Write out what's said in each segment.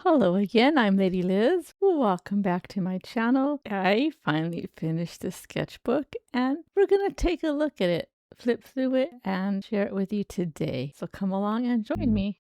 Hello again, I'm Lady Liz. Welcome back to my channel. I finally finished the sketchbook and we're going to take a look at it, flip through it, and share it with you today. So come along and join me.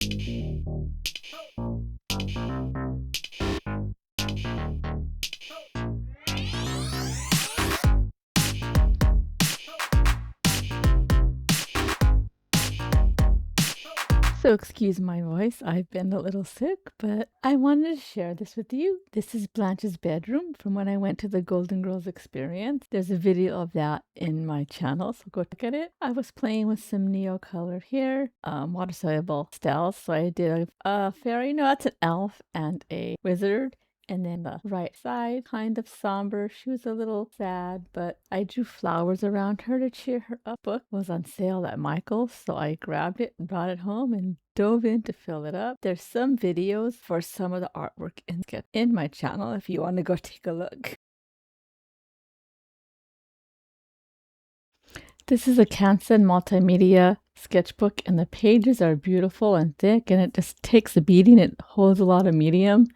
So excuse my voice, I've been a little sick, but I wanted to share this with you. This is Blanche's bedroom from when I went to the Golden Girls experience. There's a video of that in my channel, so go look at it. I was playing with some Neo color here, water-soluble pastels. So I did a fairy, no, that's an elf and a wizard. And then the right side, kind of somber. She was a little sad, but I drew flowers around her to cheer her up. Book was on sale at Michael's, so I grabbed it, brought it home, and dove in to fill it up. There's some videos for some of the artwork in my channel if you want to go take a look. This is a Canson multimedia sketchbook, and the pages are beautiful and thick, and it just takes a beating. It holds a lot of medium.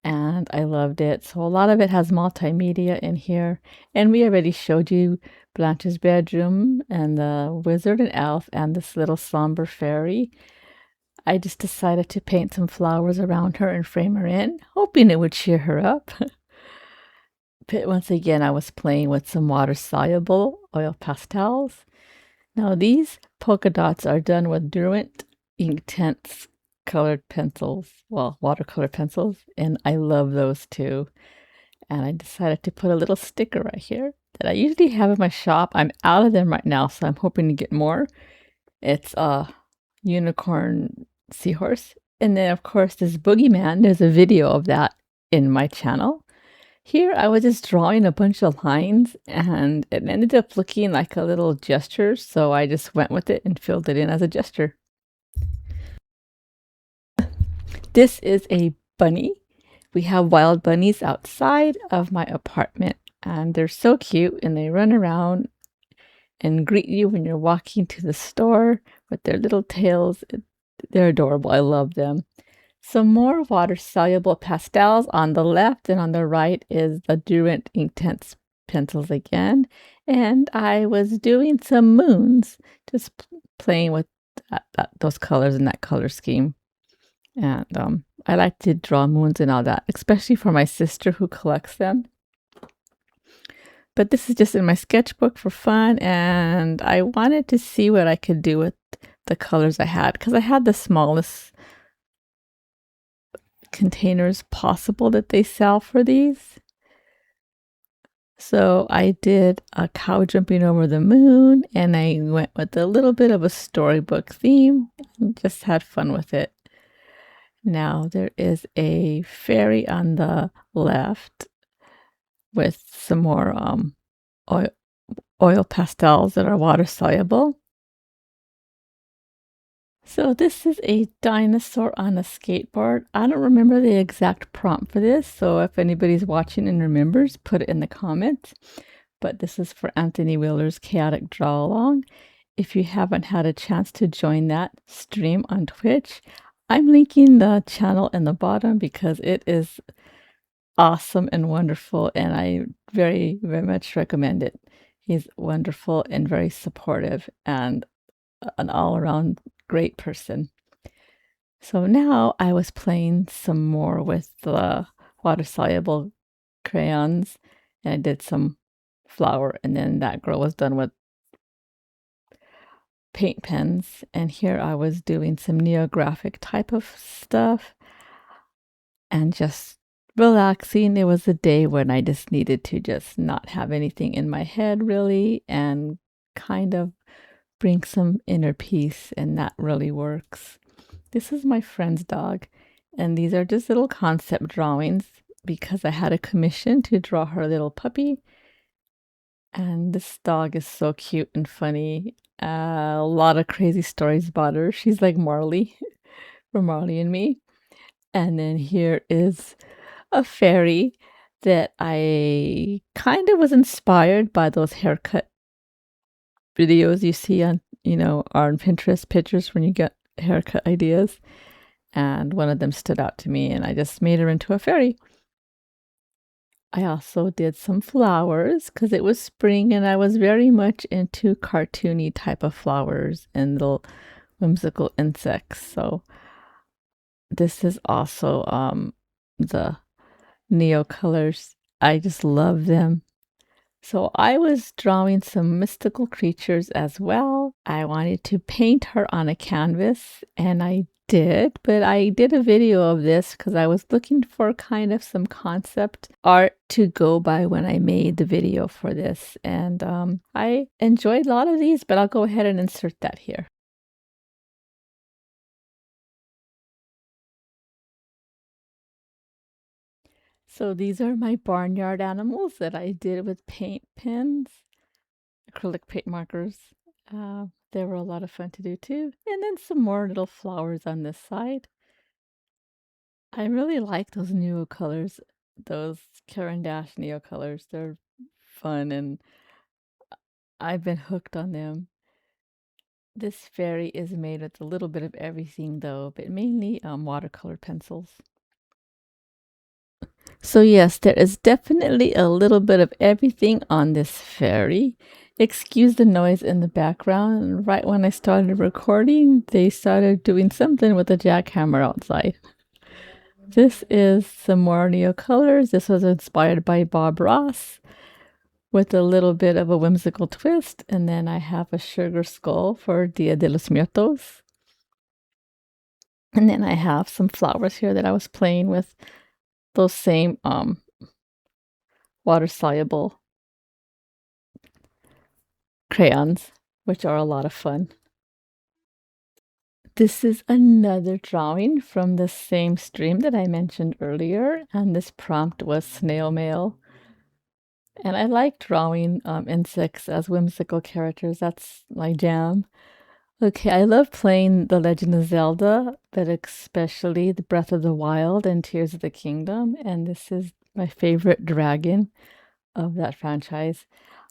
And I loved it. So a lot of it has multimedia in here. And we already showed you Blanche's bedroom and the wizard and elf and this little somber fairy. I just decided to paint some flowers around her and frame her in, hoping it would cheer her up. But once again, I was playing with some water-soluble oil pastels. Now these polka dots are done with Derwent Inktense colored pencils, well, watercolor pencils, and I love those too. And I decided to put a little sticker right here that I usually have in my shop. I'm out of them right now, so I'm hoping to get more. It's a unicorn seahorse. And then, of course, this boogeyman, there's a video of that in my channel. Here, I was just drawing a bunch of lines, and it ended up looking like a little gesture, so I just went with it and filled it in as a gesture. This is a bunny. We have wild bunnies outside of my apartment, and they're so cute, and they run around and greet you when you're walking to the store with their little tails. They're adorable. I love them. Some more water-soluble pastels on the left, and on the right is the Derwent Inktense pencils again. And I was doing some moons, just playing with those colors and that color scheme. And I like to draw moons and all that, especially for my sister who collects them. But this is just in my sketchbook for fun, and I wanted to see what I could do with the colors I had, because I had the smallest containers possible that they sell for these. So I did a cow jumping over the moon, and I went with a little bit of a storybook theme and just had fun with it. Now there is a fairy on the left with some more oil pastels that are water soluble. So this is a dinosaur on a skateboard. I don't remember the exact prompt for this, so if anybody's watching and remembers, put it in the comments. But this is for Anthony Wheeler's Chaotic Draw Along. If you haven't had a chance to join that stream on Twitch, I'm linking the channel in the bottom because it is awesome and wonderful, and I very, very much recommend it. He's wonderful and very supportive and an all-around great person. So now I was playing some more with the water-soluble crayons, and I did some flower, and then that girl was done with paint pens, and here I was doing some neographic type of stuff and just relaxing. It was a day when I just needed to just not have anything in my head really and kind of bring some inner peace, and that really works. This is my friend's dog, and these are just little concept drawings because I had a commission to draw her little puppy. And this dog is so cute and funny. A lot of crazy stories about her. She's like Marley from Marley and Me. And then here is a fairy that I kind of was inspired by those haircut videos you see on, on Pinterest pictures when you get haircut ideas. and one of them stood out to me, and I just made her into a fairy. I also did some flowers because it was spring and I was very much into cartoony type of flowers and little whimsical insects. So this is also the Neo colors. I just love them. So I was drawing some mystical creatures as well. I wanted to paint her on a canvas, and I did, but I did a video of this because I was looking for kind of some concept art to go by when I made the video for this. And I enjoyed a lot of these, but I'll go ahead and insert that here. So these are my barnyard animals that I did with paint pens, acrylic paint markers. They were a lot of fun to do too. And then some more little flowers on this side. I really like those Neo colors, those Caran d'Ache Neo colors. They're fun and I've been hooked on them. This fairy is made with a little bit of everything though, but mainly watercolor pencils. So yes, there is definitely a little bit of everything on this fairy. Excuse the noise in the background. Right when I started recording, they started doing something with a jackhammer outside. This is some more Neo colors. This was inspired by Bob Ross with a little bit of a whimsical twist. And then I have a sugar skull for Dia de los Muertos. And then I have some flowers here that I was playing with those same water-soluble crayons, which are a lot of fun. This is another drawing from the same stream that I mentioned earlier, and this prompt was snail mail. And I like drawing insects as whimsical characters. That's my jam. Okay, I love playing The Legend of Zelda, but especially The Breath of the Wild and Tears of the Kingdom. And this is my favorite dragon of that franchise.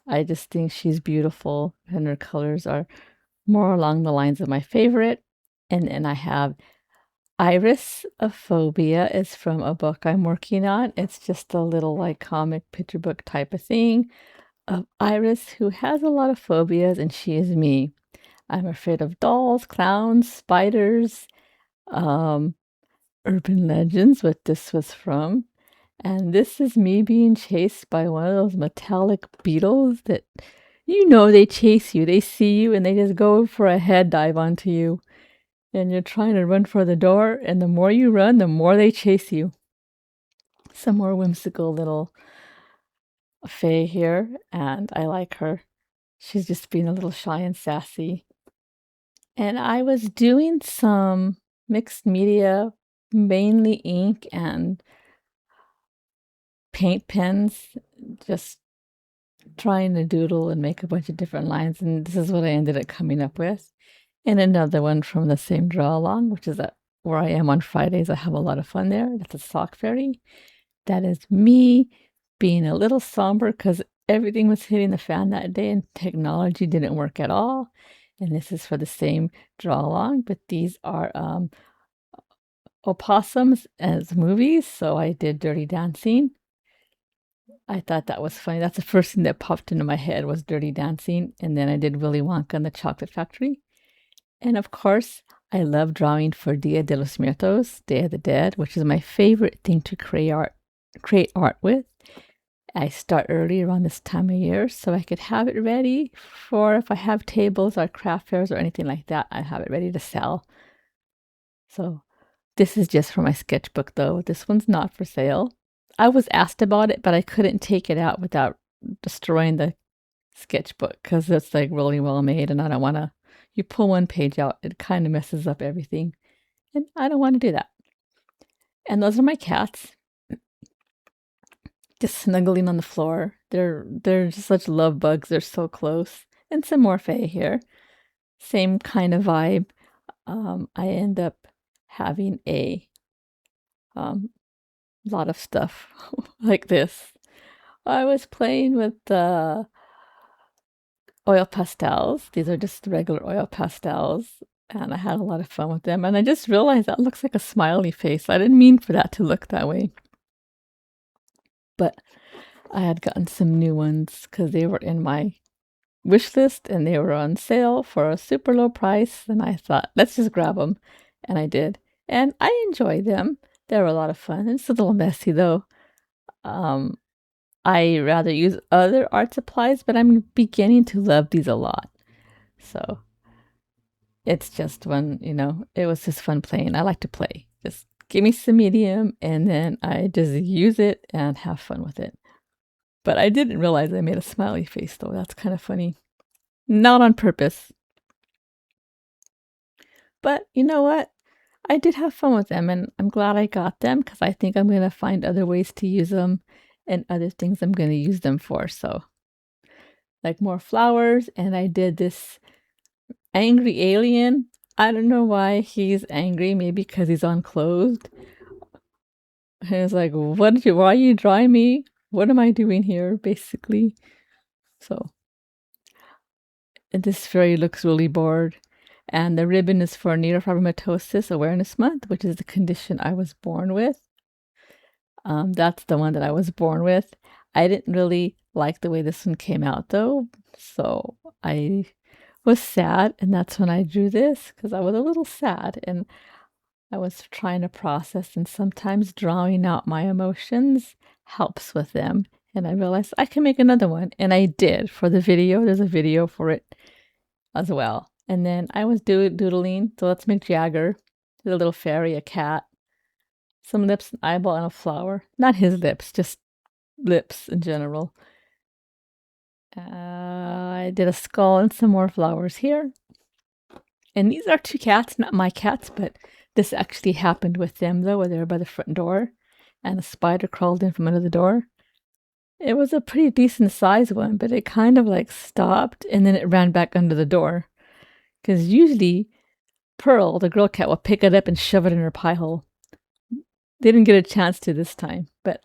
I just think she's beautiful, and her colors are more along the lines of my favorite. And then I have Iris of Phobia is from a book I'm working on. It's just a little like comic picture book type of thing of Iris who has a lot of phobias, and she is me. I'm afraid of dolls, clowns, spiders, urban legends, what this was from. And this is me being chased by one of those metallic beetles that they chase you. They see you and they just go for a head dive onto you. And you're trying to run for the door, and the more you run, the more they chase you. Some more whimsical little fae here, and I like her. She's just being a little shy and sassy. And I was doing some mixed media, mainly ink and paint pens, just trying to doodle and make a bunch of different lines. And this is what I ended up coming up with. And another one from the same draw along, which is where I am on Fridays. I have a lot of fun there. That's a sock fairy. That is me being a little somber because everything was hitting the fan that day and technology didn't work at all. And this is for the same draw along, but these are opossums as movies. So I did Dirty Dancing. I thought that was funny. That's the first thing that popped into my head was Dirty Dancing. And then I did Willy Wonka and the Chocolate Factory. And of course, I love drawing for Dia de los Muertos, Day of the Dead, which is my favorite thing to create art with. I start early around this time of year so I could have it ready for if I have tables or craft fairs or anything like that, I have it ready to sell. So this is just for my sketchbook though. This one's not for sale. I was asked about it, but I couldn't take it out without destroying the sketchbook because it's like really well made and I don't want to. You pull one page out, it kind of messes up everything. And I don't want to do that. And those are my cats. Just snuggling on the floor. They're just such love bugs. They're so close. And some more fae here. Same kind of vibe. I end up having a lot of stuff like this. I was playing with the oil pastels. These are just regular oil pastels. and I had a lot of fun with them, and I just realized that looks like a smiley face. I didn't mean for that to look that way, but I had gotten some new ones because they were in my wish list and they were on sale for a super low price, and I thought, let's just grab them, and I did, and I enjoyed them. They were a lot of fun. It's a little messy though. Um, I rather use other art supplies, but I'm beginning to love these a lot. So it's just when, it was just fun playing. I like to play. Just give me some medium and then I just use it and have fun with it. But I didn't realize I made a smiley face though. That's kind of funny. Not on purpose. But you know what? I did have fun with them and I'm glad I got them because I think I'm going to find other ways to use them and other things I'm going to use them for. So, like more flowers, and I did this angry alien. I don't know why he's angry, maybe because he's unclothed. And it's like, why are you drawing me? What am I doing here, basically? So, and this fairy looks really bored. And the ribbon is for Neurofibromatosis Awareness Month, which is the condition I was born with. That's the one that I was born with. I didn't really like the way this one came out, though. So I was sad, and that's when I drew this because I was a little sad and I was trying to process, and sometimes drawing out my emotions helps with them. And I realized I can make another one, and I did for the video. There's a video for it as well. And then I was doodling. So let's make Jagger. There's a little fairy, a cat, some lips, an eyeball, and a flower. Not his lips, just lips in general. I did a skull and some more flowers here. And these are two cats, not my cats, but this actually happened with them though, where they were by the front door and a spider crawled in from under the door. It was a pretty decent sized one, but it kind of like stopped and then it ran back under the door. Because usually Pearl, the girl cat, will pick it up and shove it in her pie hole. They didn't get a chance to this time, but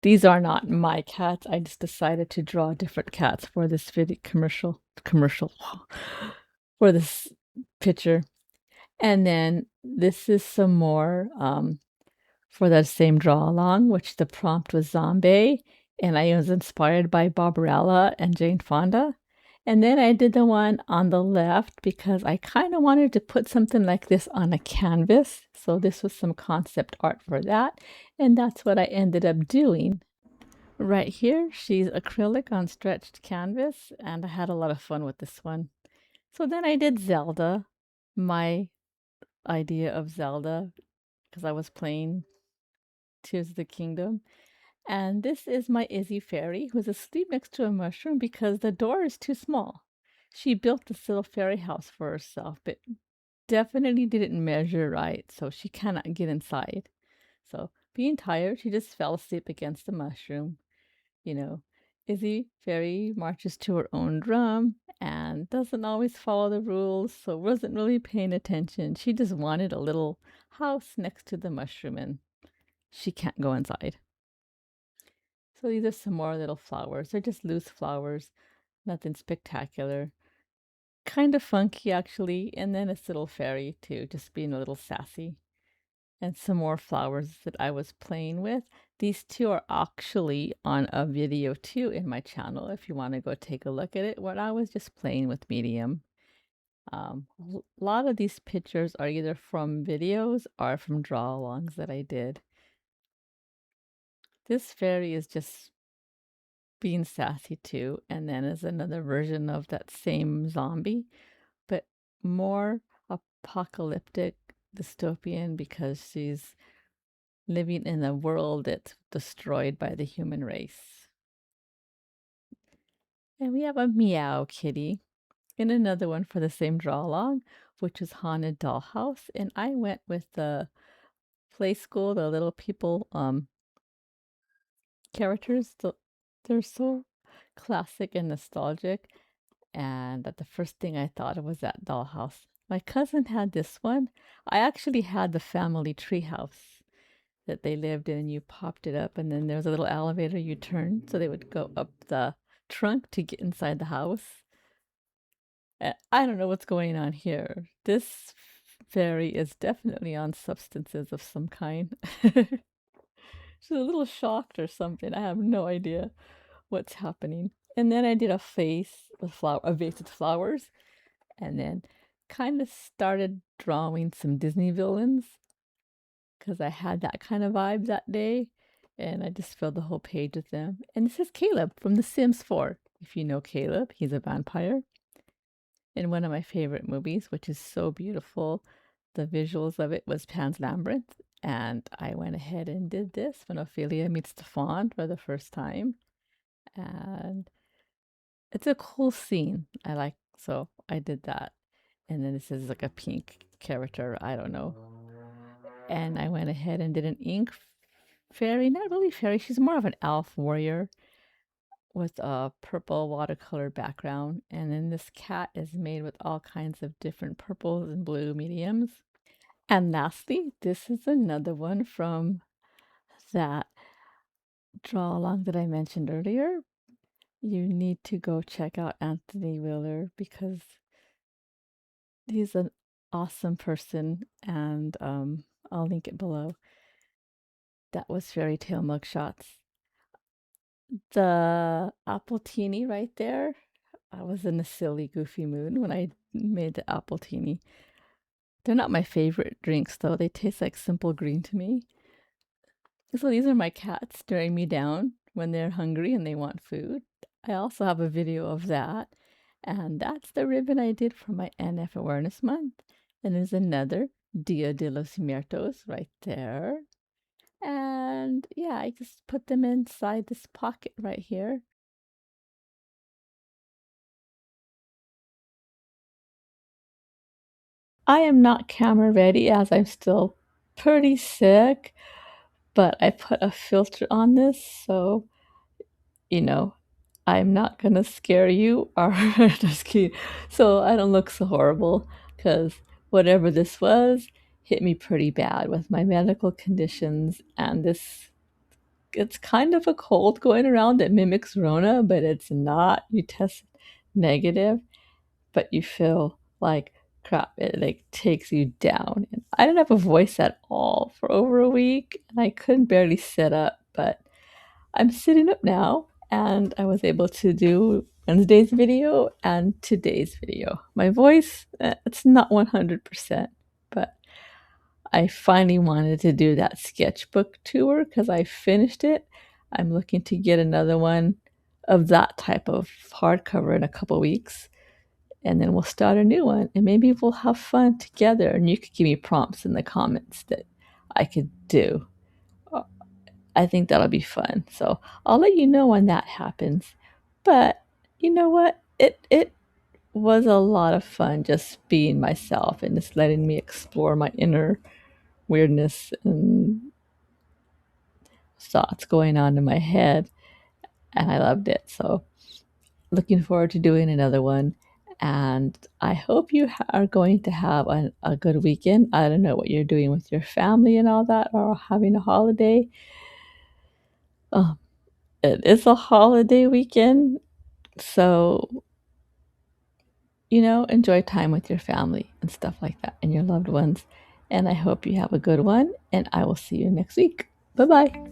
these are not my cats. I just decided to draw different cats for this video commercial for this picture. And then this is some more for that same draw along, which the prompt was zombie. And I was inspired by Barbarella and Jane Fonda. And then I did the one on the left because I kind of wanted to put something like this on a canvas. So this was some concept art for that. And that's what I ended up doing. Right here, she's acrylic on stretched canvas. And I had a lot of fun with this one. So then I did Zelda, my idea of Zelda, because I was playing Tears of the Kingdom. And this is my Izzy fairy who's asleep next to a mushroom because the door is too small. She built this little fairy house for herself, but definitely didn't measure right, so she cannot get inside. So, being tired, she just fell asleep against the mushroom. You know, Izzy fairy marches to her own drum and doesn't always follow the rules, so wasn't really paying attention. She just wanted a little house next to the mushroom and she can't go inside. So these are some more little flowers. They're just loose flowers, nothing spectacular. Kind of funky actually, and then this little fairy too, just being a little sassy. And some more flowers that I was playing with. These two are actually on a video too in my channel if you want to go take a look at it, where I was just playing with medium. A lot of these pictures are either from videos or from draw-alongs that I did. This fairy is just being sassy too, and then is another version of that same zombie, but more apocalyptic, dystopian, because she's living in a world that's destroyed by the human race. And we have a meow kitty and another one for the same draw along, which is Haunted Dollhouse. And I went with the Play School, the little people characters. They're so classic and nostalgic. And the first thing I thought of was that dollhouse. My cousin had this one. I actually had the family tree house that they lived in, and you popped it up, and then there was a little elevator you turned, so they would go up the trunk to get inside the house. I don't know what's going on here. This fairy is definitely on substances of some kind. She's a little shocked or something. I have no idea what's happening. And then I did a a vase with flowers, and then kind of started drawing some Disney villains because I had that kind of vibe that day, and I just filled the whole page with them. And this is Caleb from The Sims 4. If you know Caleb, he's a vampire in one of my favorite movies, which is so beautiful. The visuals of it was Pan's Labyrinth, and I went ahead and did this when Ophelia meets the Fawn for the first time. And it's a cool scene. So I did that. And then this is like a pink character, I don't know. And I went ahead and did an ink fairy, not really fairy, she's more of an elf warrior with a purple watercolor background. And then this cat is made with all kinds of different purples and blue mediums. And lastly, this is another one from that draw along that I mentioned earlier. You need to go check out Anthony Wheeler because he's an awesome person, and I'll link it below. That was Fairy Tale Mugshots. The appletini right there, I was in a silly, goofy mood when I made the appletini. They're not my favorite drinks, though. They taste like simple green to me. So these are my cats staring me down when they're hungry and they want food. I also have a video of that. And that's the ribbon I did for my NF Awareness Month. And there's another Dia de los Muertos right there. And yeah, I just put them inside this pocket right here. I am not camera ready as I'm still pretty sick, but I put a filter on this, so you know, I'm not gonna scare you or just kidding. So I don't look so horrible because whatever this was hit me pretty bad with my medical conditions, and this it's kind of a cold going around that mimics Rona, but it's not. You test negative, but you feel like crap. It like takes you down. And I didn't have a voice at all for over a week, and I couldn't barely sit up, but I'm sitting up now, and I was able to do Wednesday's video and today's video. My voice, it's not 100%, but I finally wanted to do that sketchbook tour because I finished it. I'm looking to get another one of that type of hardcover in a couple weeks, and then we'll start a new one, and maybe we'll have fun together, and you could give me prompts in the comments that I could do. I think that'll be fun. So I'll let you know when that happens. But you know what? It was a lot of fun just being myself and just letting me explore my inner weirdness and thoughts going on in my head. And I loved it. So looking forward to doing another one. And I hope you are going to have a good weekend. I don't know what you're doing with your family and all that, or having a holiday. Oh, it is a holiday weekend. So, enjoy time with your family and stuff like that and your loved ones. And I hope you have a good one. And I will see you next week. Bye bye.